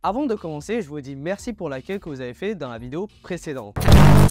Avant de commencer, je vous dis merci pour l'accueil que vous avez fait dans la vidéo précédente.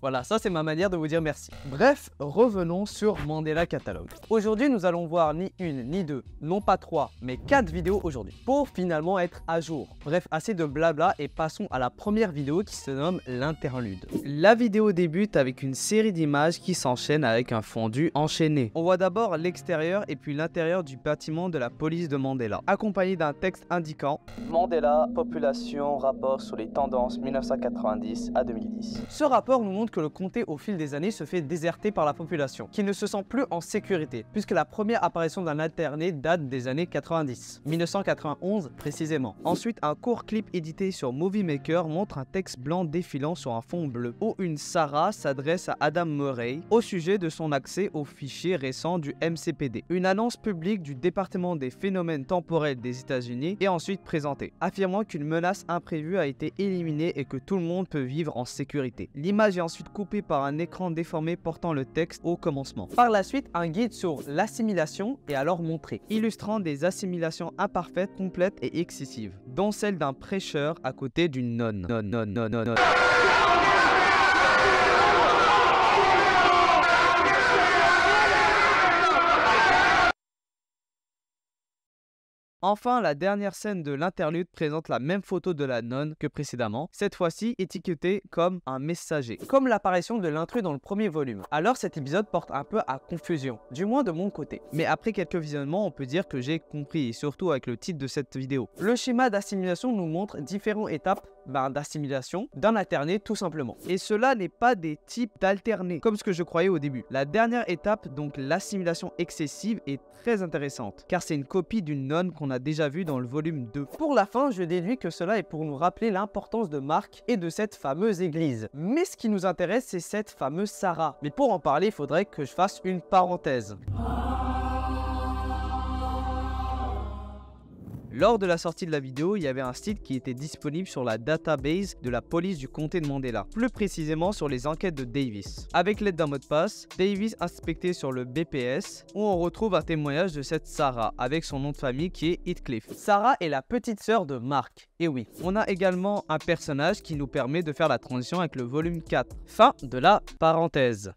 Voilà, ça c'est ma manière de vous dire merci. Bref, revenons sur Mandela Catalogue. Aujourd'hui, nous allons voir ni une, ni deux, non pas trois, mais 4 vidéos aujourd'hui, pour finalement être à jour. Bref, assez de blabla et passons à la première vidéo qui se nomme l'interlude. La vidéo débute avec une série d'images qui s'enchaînent avec un fondu enchaîné. On voit d'abord l'extérieur et puis l'intérieur du bâtiment de la police de Mandela, accompagné d'un texte indiquant Mandela, population, rapport sur les tendances 1990 à 2010. Ce rapport nous montre que le comté au fil des années se fait déserter par la population, qui ne se sent plus en sécurité, puisque la première apparition d'un alterné date des années 90, 1991 précisément. Ensuite, un court clip édité sur Movie Maker montre un texte blanc défilant sur un fond bleu, où une Sarah s'adresse à Adam Murray au sujet de son accès aux fichiers récents du MCPD. Une annonce publique du département des phénomènes temporels des États-Unis est ensuite présentée, affirmant qu'une menace imprévue a été éliminée et que tout le monde peut vivre en sécurité. L'image est ensuite coupée par un écran déformé portant le texte au commencement. Par la suite, un guide sur l'assimilation est alors montré, illustrant des assimilations imparfaites, complètes et excessives, dont celle d'un prêcheur à côté d'une nonne. Enfin, la dernière scène de l'interlude présente la même photo de la nonne que précédemment, cette fois-ci étiquetée comme un messager, comme l'apparition de l'intrus dans le premier volume. Alors cet épisode porte un peu à confusion, du moins de mon côté. Mais après quelques visionnements, on peut dire que j'ai compris, et surtout avec le titre de cette vidéo. Le schéma d'assimilation nous montre différentes étapes d'assimilation d'un alterné tout simplement. Et cela n'est pas des types d'alternés, comme ce que je croyais au début. La dernière étape, donc l'assimilation excessive, est très intéressante, car c'est une copie d'une nonne qu'on a déjà vue dans le volume 2. Pour la fin, je déduis que cela est pour nous rappeler l'importance de Marc et de cette fameuse église. Mais ce qui nous intéresse, c'est cette fameuse Sarah. Mais pour en parler, il faudrait que je fasse une parenthèse. Lors de la sortie de la vidéo, il y avait un site qui était disponible sur la database de la police du comté de Mandela, plus précisément sur les enquêtes de Davis. Avec l'aide d'un mot de passe, Davis inspectait sur le BPS, où on retrouve un témoignage de cette Sarah, avec son nom de famille qui est Heathcliff. Sarah est la petite sœur de Mark. Et oui, on a également un personnage qui nous permet de faire la transition avec le volume 4. Fin de la parenthèse.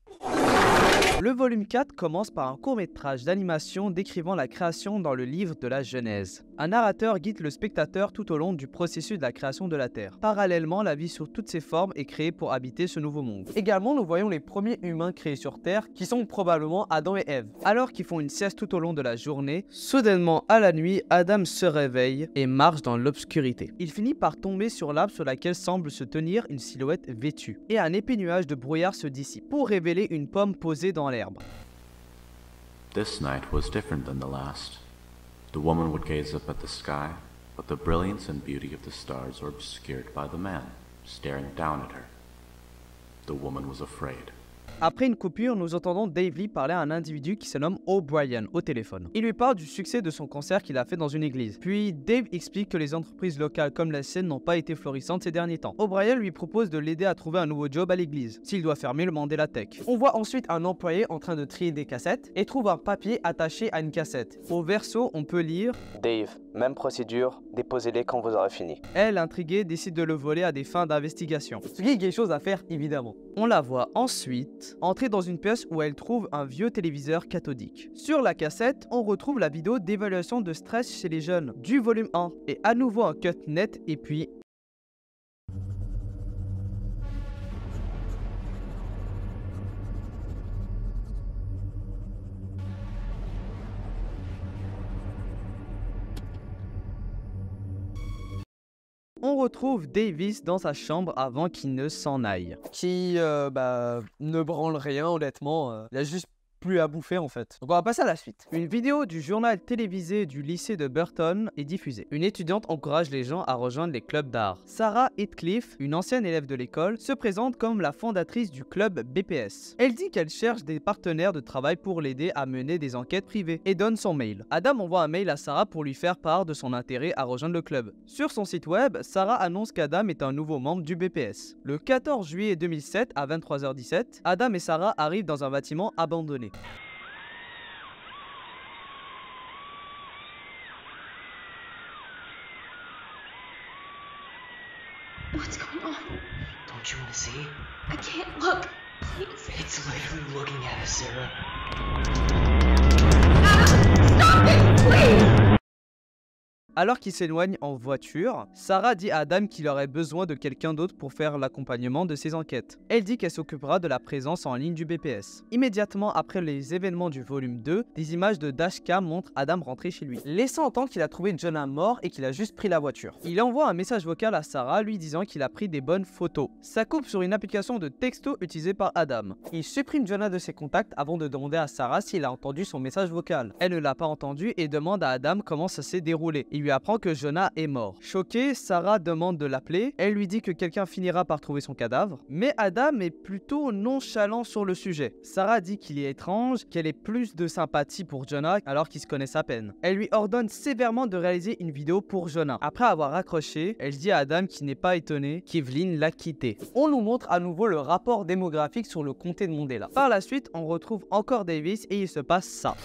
Le volume 4 commence par un court-métrage d'animation décrivant la création dans le livre de la Genèse. Un narrateur guide le spectateur tout au long du processus de la création de la Terre. Parallèlement, la vie sous toutes ses formes est créée pour habiter ce nouveau monde. Également, nous voyons les premiers humains créés sur Terre, qui sont probablement Adam et Ève. Alors qu'ils font une sieste tout au long de la journée, soudainement à la nuit, Adam se réveille et marche dans l'obscurité. Il finit par tomber sur l'arbre sur laquelle semble se tenir une silhouette vêtue. Et un épais nuage de brouillard se dissipe, pour révéler une pomme posée dans l'herbe. This night was different than the last. The woman would gaze up at the sky, but the brilliance and beauty of the stars were obscured by the man staring down at her. The woman was afraid. Après une coupure, nous entendons Dave Lee parler à un individu qui se nomme O'Brien au téléphone. Il lui parle du succès de son concert qu'il a fait dans une église. Puis Dave explique que les entreprises locales comme la sienne n'ont pas été florissantes ces derniers temps. O'Brien lui propose de l'aider à trouver un nouveau job à l'église, s'il doit fermer le Mandela Tech. On voit ensuite un employé en train de trier des cassettes et trouve un papier attaché à une cassette. Au verso, on peut lire Dave, même procédure, déposez-les quand vous aurez fini. Elle, intriguée, décide de le voler à des fins d'investigation. Ce qui est quelque chose à faire évidemment. On la voit ensuite entrer dans une pièce où elle trouve un vieux téléviseur cathodique. Sur la cassette, on retrouve la vidéo d'évaluation de stress chez les jeunes du volume 1 et à nouveau un cut net et puis on retrouve Davis dans sa chambre avant qu'il ne s'en aille. Qui, ne branle rien honnêtement. Il a juste plus à bouffer en fait. Donc on va passer à la suite. Une vidéo du journal télévisé du lycée de Burton est diffusée. Une étudiante encourage les gens à rejoindre les clubs d'art. Sarah Heathcliff, une ancienne élève de l'école, se présente comme la fondatrice du club BPS. Elle dit qu'elle cherche des partenaires de travail pour l'aider à mener des enquêtes privées et donne son mail. Adam envoie un mail à Sarah pour lui faire part de son intérêt à rejoindre le club. Sur son site web, Sarah annonce qu'Adam est un nouveau membre du BPS. Le 14 juillet 2007 à 23h17, Adam et Sarah arrivent dans un bâtiment abandonné. What's going on? Don't you want to see? I can't look. Please. It's literally looking at us, Sarah. Adam, stop it, please! Alors qu'ils s'éloignent en voiture, Sarah dit à Adam qu'il aurait besoin de quelqu'un d'autre pour faire l'accompagnement de ses enquêtes. Elle dit qu'elle s'occupera de la présence en ligne du BPS. Immédiatement après les événements du volume 2, des images de dashcam montrent Adam rentrer chez lui, laissant entendre qu'il a trouvé Jonah mort et qu'il a juste pris la voiture. Il envoie un message vocal à Sarah lui disant qu'il a pris des bonnes photos. Ça coupe sur une application de texto utilisée par Adam. Il supprime Jonah de ses contacts avant de demander à Sarah s'il a entendu son message vocal. Elle ne l'a pas entendu et demande à Adam comment ça s'est déroulé. Il lui apprend que Jonah est mort. Choquée, Sarah demande de l'appeler. Elle lui dit que quelqu'un finira par trouver son cadavre. Mais Adam est plutôt nonchalant sur le sujet. Sarah dit qu'il est étrange, qu'elle ait plus de sympathie pour Jonah alors qu'ils se connaissent à peine. Elle lui ordonne sévèrement de réaliser une vidéo pour Jonah. Après avoir raccroché, elle dit à Adam qu'il n'est pas étonné qu'Evelyn l'a quitté. On nous montre à nouveau le rapport démographique sur le comté de Mandela. Par la suite, on retrouve encore Davis et il se passe ça.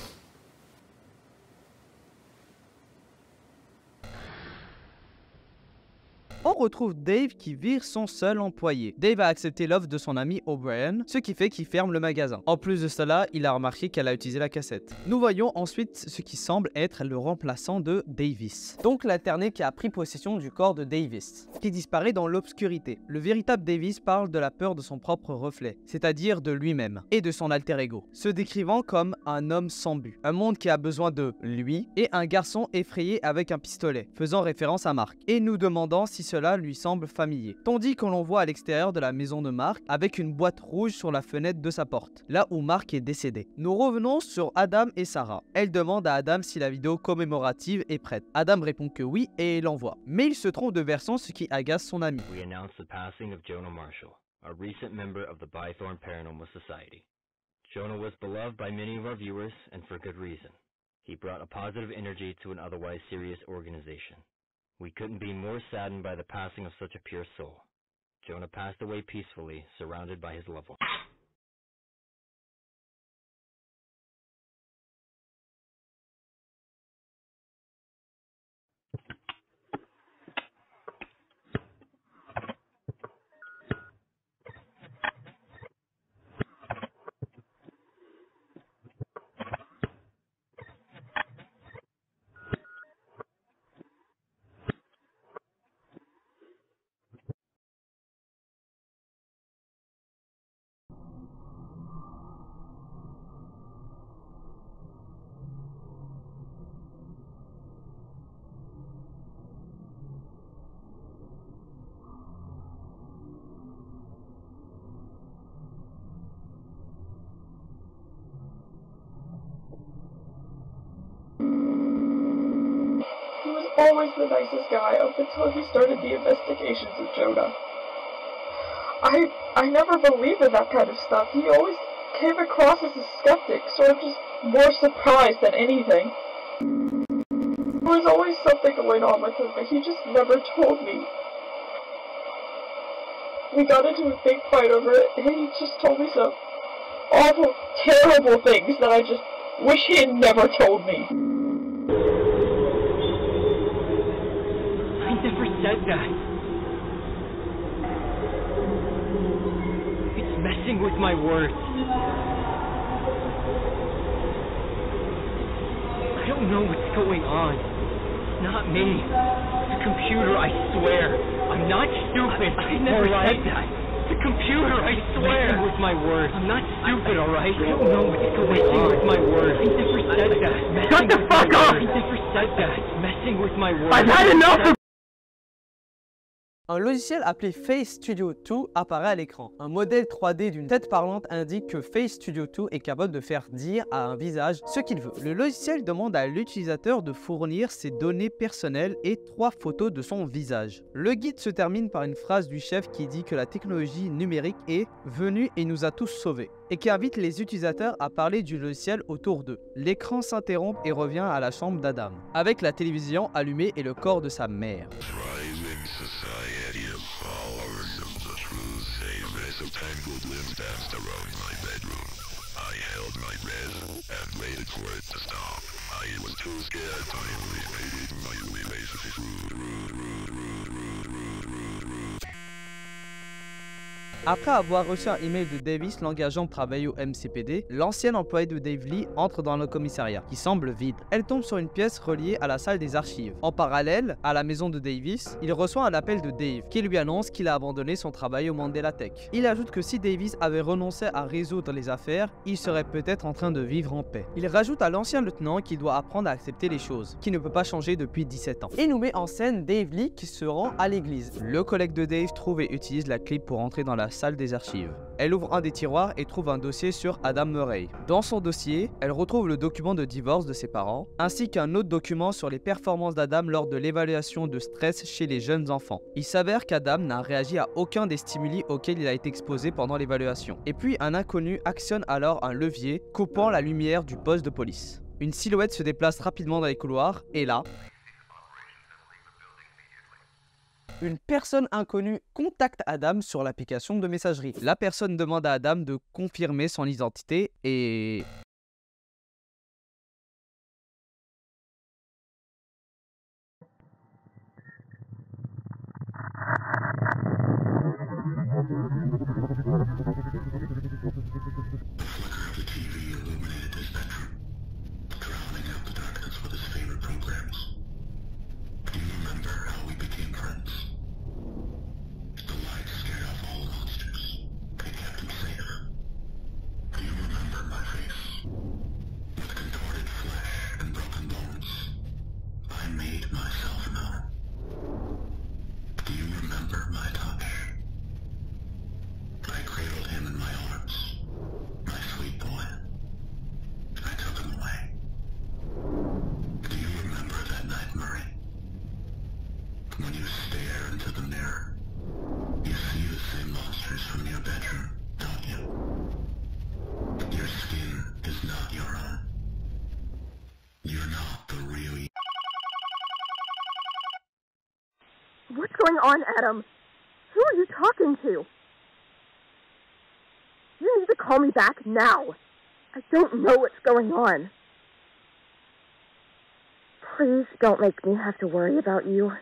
On retrouve Dave qui vire son seul employé. Dave a accepté l'offre de son ami O'Brien, ce qui fait qu'il ferme le magasin. En plus de cela, il a remarqué qu'elle a utilisé la cassette. Nous voyons ensuite ce qui semble être le remplaçant de Davis. Donc l'interné qui a pris possession du corps de Davis, qui disparaît dans l'obscurité. Le véritable Davis parle de la peur de son propre reflet, c'est-à-dire de lui-même, et de son alter ego, se décrivant comme un homme sans but, un monde qui a besoin de lui, et un garçon effrayé avec un pistolet, faisant référence à Mark, et nous demandant si cela lui semble familier. Tandis qu'on l'on voit à l'extérieur de la maison de Mark avec une boîte rouge sur la fenêtre de sa porte, là où Mark est décédé. Nous revenons sur Adam et Sarah. Elle demande à Adam si la vidéo commémorative est prête. Adam répond que oui et il l'envoie. Mais il se trompe de version, ce qui agace son ami. We announce the passing of Jonah Marshall, a recent member of the Bythorn Paranormal Society. Jonah was beloved by many of our viewers, and for good reason. He brought a positive energy to an otherwise serious organization. We couldn't be more saddened by the passing of such a pure soul. Jonah passed away peacefully, surrounded by his loved ones. Always the nicest guy up until he started the investigations of Jonah. I never believed in that kind of stuff. He always came across as a skeptic, sort of just more surprised than anything. There was always something going on with him, but he just never told me. We got into a big fight over it, and he just told me some awful, terrible things that I just wish he had never told me. I never said that. It's messing with my words. I don't know what's going on. It's not me. The computer, I swear. I'm not stupid. I never said that. The computer, I swear. Messing with my words. I'm not stupid, alright? I don't know what's going on. Messing with my words. I never said that. Shut the fuck up! I never said that. Messing with my words. I've had enough of... Un logiciel appelé Face Studio 2 apparaît à l'écran. Un modèle 3D d'une tête parlante indique que Face Studio 2 est capable de faire dire à un visage ce qu'il veut. Le logiciel demande à l'utilisateur de fournir ses données personnelles et 3 photos de son visage. Le guide se termine par une phrase du chef qui dit que la technologie numérique est venue et nous a tous sauvés, et qui invite les utilisateurs à parler du logiciel autour d'eux. L'écran s'interrompt et revient à la chambre d'Adam, avec la télévision allumée et le corps de sa mère. Tangled limbs danced around my bedroom. I held my breath and waited for it to stop. I was too scared. I waited my relationship. Après avoir reçu un email de Davis l'engageant pour travailler au MCPD, l'ancienne employée de Dave Lee entre dans le commissariat, qui semble vide. Elle tombe sur une pièce reliée à la salle des archives. En parallèle, à la maison de Davis, il reçoit un appel de Dave, qui lui annonce qu'il a abandonné son travail au Mandela Tech. Il ajoute que si Davis avait renoncé à résoudre les affaires, il serait peut-être en train de vivre en paix. Il rajoute à l'ancien lieutenant qu'il doit apprendre à accepter les choses, qui ne peut pas changer depuis 17 ans. Et nous met en scène Dave Lee qui se rend à l'église. Le collègue de Dave trouve et utilise la clé pour entrer dans la salle des archives. Elle ouvre un des tiroirs et trouve un dossier sur Adam Murray. Dans son dossier, elle retrouve le document de divorce de ses parents, ainsi qu'un autre document sur les performances d'Adam lors de l'évaluation de stress chez les jeunes enfants. Il s'avère qu'Adam n'a réagi à aucun des stimuli auxquels il a été exposé pendant l'évaluation. Et puis un inconnu actionne alors un levier, coupant la lumière du poste de police. Une silhouette se déplace rapidement dans les couloirs, et là, une personne inconnue contacte Adam sur l'application de messagerie. La personne demande à Adam de confirmer son identité et... What's going on, Adam? Who are you talking to? You need to call me back now. I don't know what's going on. Please don't make me have to worry about you.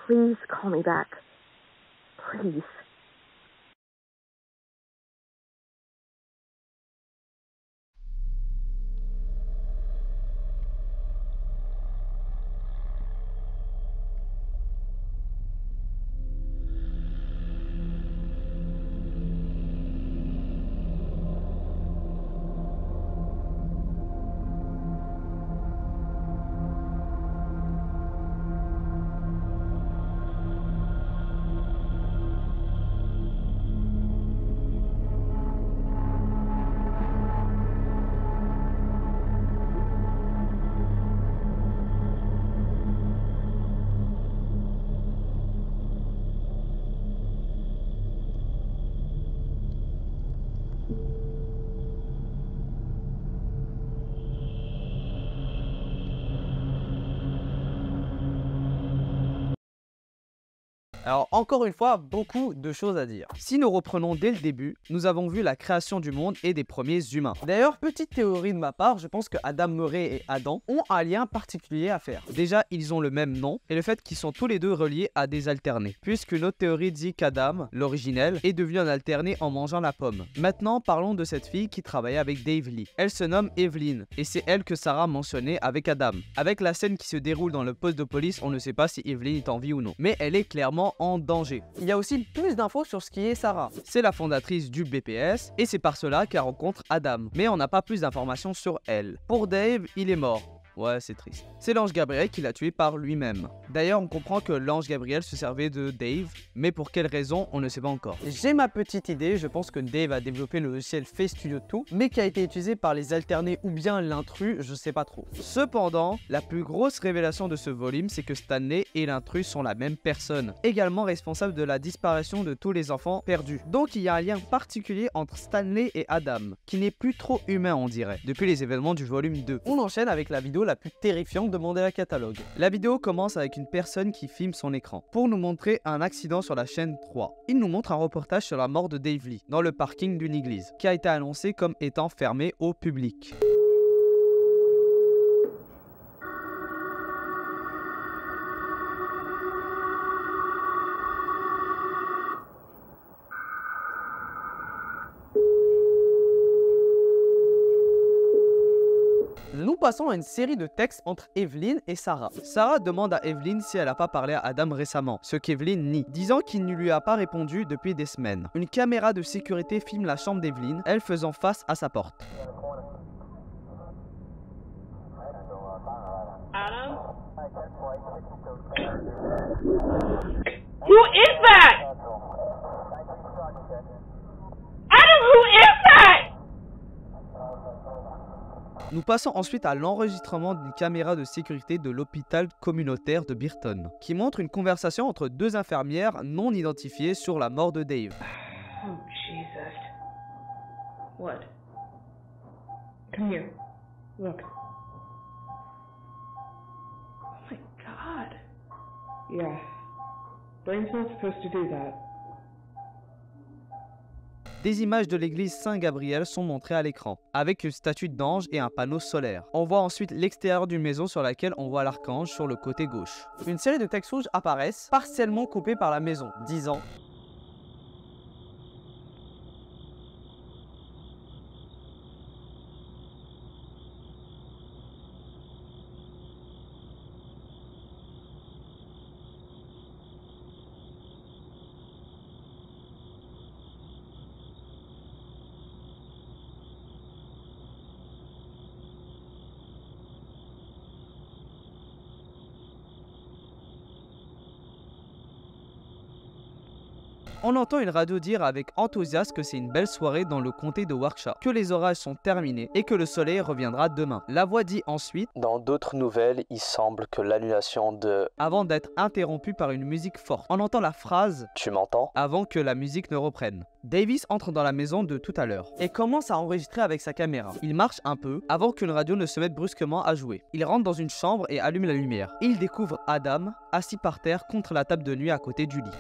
Please call me back. Please. Alors encore une fois, beaucoup de choses à dire. Si nous reprenons dès le début, nous avons vu la création du monde et des premiers humains. D'ailleurs, petite théorie de ma part, je pense que Adam Murray et Adam ont un lien particulier à faire. Déjà, ils ont le même nom et le fait qu'ils sont tous les deux reliés à des alternés. Puisqu'une autre théorie dit qu'Adam, l'originel, est devenu un alterné en mangeant la pomme. Maintenant, parlons de cette fille qui travaillait avec Dave Lee. Elle se nomme Evelyn et c'est elle que Sarah mentionnait avec Adam. Avec la scène qui se déroule dans le poste de police, on ne sait pas si Evelyn est en vie ou non. Mais elle est clairement en danger. Il y a aussi plus d'infos sur ce qui est Sarah. C'est la fondatrice du BPS et c'est par cela qu'elle rencontre Adam. Mais on n'a pas plus d'informations sur elle. Pour Dave, il est mort. Ouais, c'est triste. C'est l'ange Gabriel qui l'a tué par lui-même. D'ailleurs, on comprend que l'ange Gabriel se servait de Dave, mais pour quelle raison, on ne sait pas encore. J'ai ma petite idée, je pense que Dave a développé le logiciel Face Studio 2, mais qui a été utilisé par les alternés ou bien l'intrus, je sais pas trop. Cependant, la plus grosse révélation de ce volume, c'est que Stanley et l'intrus sont la même personne, également responsable de la disparition de tous les enfants perdus. Donc il y a un lien particulier entre Stanley et Adam, qui n'est plus trop humain on dirait, depuis les événements du volume 2. On enchaîne avec la vidéo la plus terrifiante de Mandela Catalogue. La vidéo commence avec une personne qui filme son écran pour nous montrer un accident sur la chaîne 3. Il nous montre un reportage sur la mort de Dave Lee dans le parking d'une église qui a été annoncé comme étant fermée au public. passons à une série de textes entre Evelyn et Sarah. Sarah demande à Evelyn si elle n'a pas parlé à Adam récemment, ce qu'Evelyn nie, disant qu'il ne lui a pas répondu depuis des semaines. Une caméra de sécurité filme la chambre d'Evelyn, elle faisant face à sa porte. Adam? Who is that? Adam, who is that? Nous passons ensuite à l'enregistrement d'une caméra de sécurité de l'hôpital communautaire de Burton, qui montre une conversation entre deux infirmières non identifiées sur la mort de Dave. Oh, Jesus. What? Come here. Look. Oh my God. Yeah. Brain's not supposed to do that. Des images de l'église Saint-Gabriel sont montrées à l'écran, avec une statue d'ange et un panneau solaire. On voit ensuite l'extérieur d'une maison sur laquelle on voit l'archange sur le côté gauche. Une série de textes rouges apparaissent, partiellement coupés par la maison, disant « On entend une radio dire avec enthousiasme que c'est une belle soirée dans le comté de Warwickshire, que les orages sont terminés et que le soleil reviendra demain. La voix dit ensuite « Dans d'autres nouvelles, il semble que l'annulation de... » avant d'être interrompue par une musique forte. On entend la phrase « Tu m'entends ?» avant que la musique ne reprenne. Davis entre dans la maison de tout à l'heure et commence à enregistrer avec sa caméra. Il marche un peu avant qu'une radio ne se mette brusquement à jouer. Il rentre dans une chambre et allume la lumière. Il découvre Adam assis par terre contre la table de nuit à côté du lit.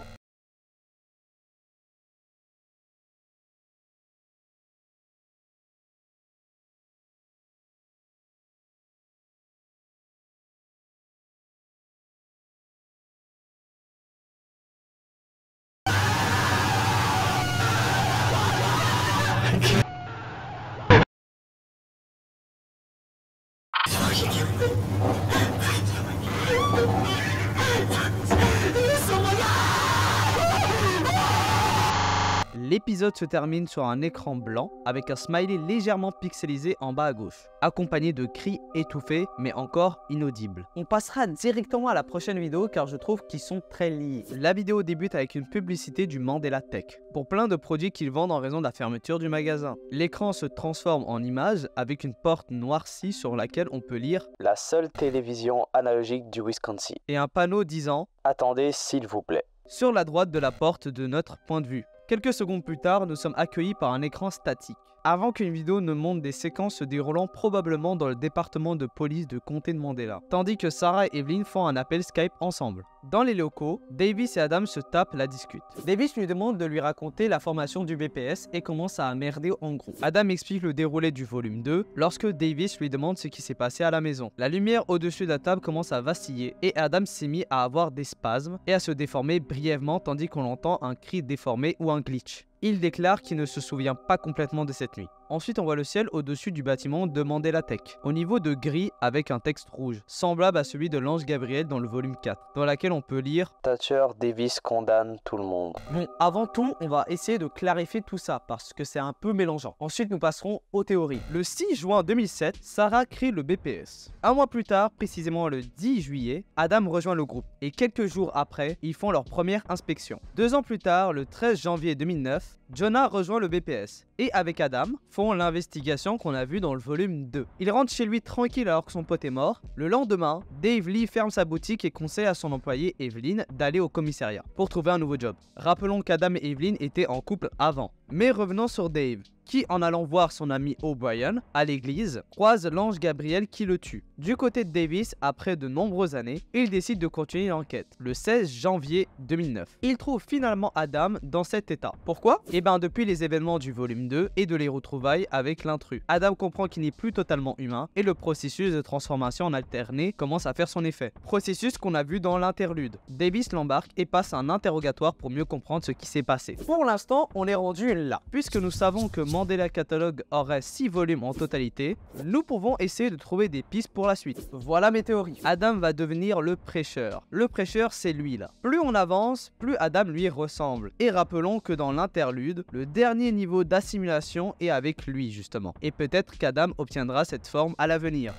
L'épisode se termine sur un écran blanc avec un smiley légèrement pixelisé en bas à gauche, accompagné de cris étouffés mais encore inaudibles. On passera directement à la prochaine vidéo car je trouve qu'ils sont très liés. La vidéo débute avec une publicité du Mandela Tech pour plein de produits qu'ils vendent en raison de la fermeture du magasin. L'écran se transforme en image avec une porte noircie sur laquelle on peut lire « La seule télévision analogique du Wisconsin. » et un panneau disant « Attendez s'il vous plaît. » sur la droite de la porte de notre point de vue. Quelques secondes plus tard, nous sommes accueillis par un écran statique. Avant qu'une vidéo ne montre des séquences se déroulant probablement dans le département de police de comté de Mandela, tandis que Sarah et Evelyn font un appel Skype ensemble. Dans les locaux, Davis et Adam se tapent la discute. Davis lui demande de lui raconter la formation du BPS et commence à merder en gros. Adam explique le déroulé du volume 2 lorsque Davis lui demande ce qui s'est passé à la maison. La lumière au-dessus de la table commence à vaciller et Adam s'est mis à avoir des spasmes et à se déformer brièvement tandis qu'on entend un cri déformé ou un glitch. Il déclare qu'il ne se souvient pas complètement de cette nuit. Ensuite, on voit le ciel au-dessus du bâtiment de Mandela Tech, au niveau de gris avec un texte rouge, semblable à celui de l'Ange Gabriel dans le volume 4, dans laquelle on peut lire « Thatcher Davis condamne tout le monde. » Bon, avant tout, on va essayer de clarifier tout ça, parce que c'est un peu mélangeant. Ensuite, nous passerons aux théories. Le 6 juin 2007, Sarah crée le BPS. Un mois plus tard, précisément le 10 juillet, Adam rejoint le groupe, et quelques jours après, ils font leur première inspection. 2 ans plus tard, le 13 janvier 2009, Jonah rejoint le BPS, et avec Adam, font l'investigation qu'on a vue dans le volume 2. Il rentre chez lui tranquille alors que son pote est mort. Le lendemain, Dave Lee ferme sa boutique et conseille à son employé Evelyn d'aller au commissariat pour trouver un nouveau job. Rappelons qu'Adam et Evelyn étaient en couple avant. Mais revenons sur Dave, qui, en allant voir son ami O'Brien à l'église, croise l'ange Gabriel qui le tue. Du côté de Davis, après de nombreuses années, il décide de continuer l'enquête, le 16 janvier 2009. Il trouve finalement Adam dans cet état. Pourquoi? Eh ben depuis les événements du volume 2 et de les retrouvailles avec l'intrus. Adam comprend qu'il n'est plus totalement humain et le processus de transformation en alterné commence à faire son effet. Processus qu'on a vu dans l'interlude. Davis l'embarque et passe un interrogatoire pour mieux comprendre ce qui s'est passé. Pour l'instant, on est rendu là, puisque nous savons que Mandela Catalogue aurait 6 volumes en totalité, nous pouvons essayer de trouver des pistes pour la suite. Voilà mes théories. Adam va devenir le prêcheur. Le prêcheur, c'est lui là. Plus on avance, plus Adam lui ressemble. Et rappelons que dans l'interlude, le dernier niveau d'assimilation est avec lui justement. Et peut-être qu'Adam obtiendra cette forme à l'avenir.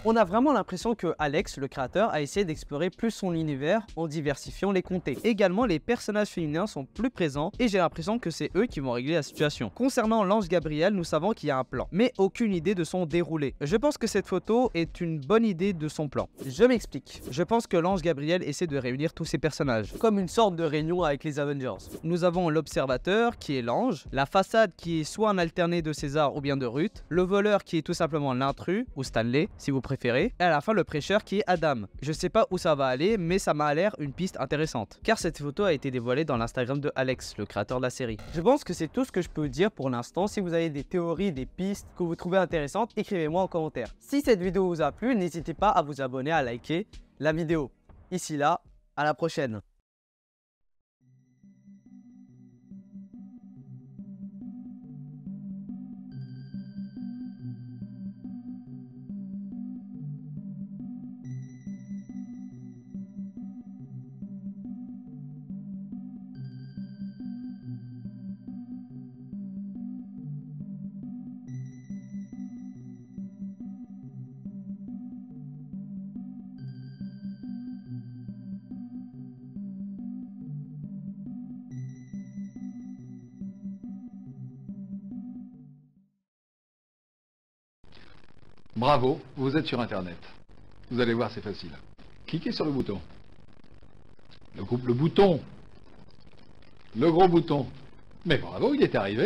On a vraiment l'impression que Alex, le créateur, a essayé d'explorer plus son univers en diversifiant les comtés. Également, les personnages féminins sont plus présents et j'ai l'impression que c'est eux qui vont régler la situation. Concernant l'ange Gabriel, nous savons qu'il y a un plan, mais aucune idée de son déroulé. Je pense que cette photo est une bonne idée de son plan. Je m'explique. Je pense que l'ange Gabriel essaie de réunir tous ces personnages, comme une sorte de réunion avec les Avengers. Nous avons l'observateur qui est l'ange, la façade qui est soit un alterné de César ou bien de Ruth, le voleur qui est tout simplement l'intrus, ou Stanley, si vous préférez, et à la fin le prêcheur qui est Adam. Je sais pas où ça va aller, mais ça m'a l'air une piste intéressante, car cette photo a été dévoilée dans l'Instagram de Alex, le créateur de la série. Je pense que c'est tout ce que je peux dire pour l'instant. Si vous avez des théories, des pistes que vous trouvez intéressantes, écrivez-moi en commentaire. Si cette vidéo vous a plu, n'hésitez pas à vous abonner, à liker la vidéo. Ici là, à la prochaine. Bravo, vous êtes sur Internet. Vous allez voir, c'est facile. Cliquez sur le bouton. Le bouton. Le gros bouton. Mais bravo, il est arrivé.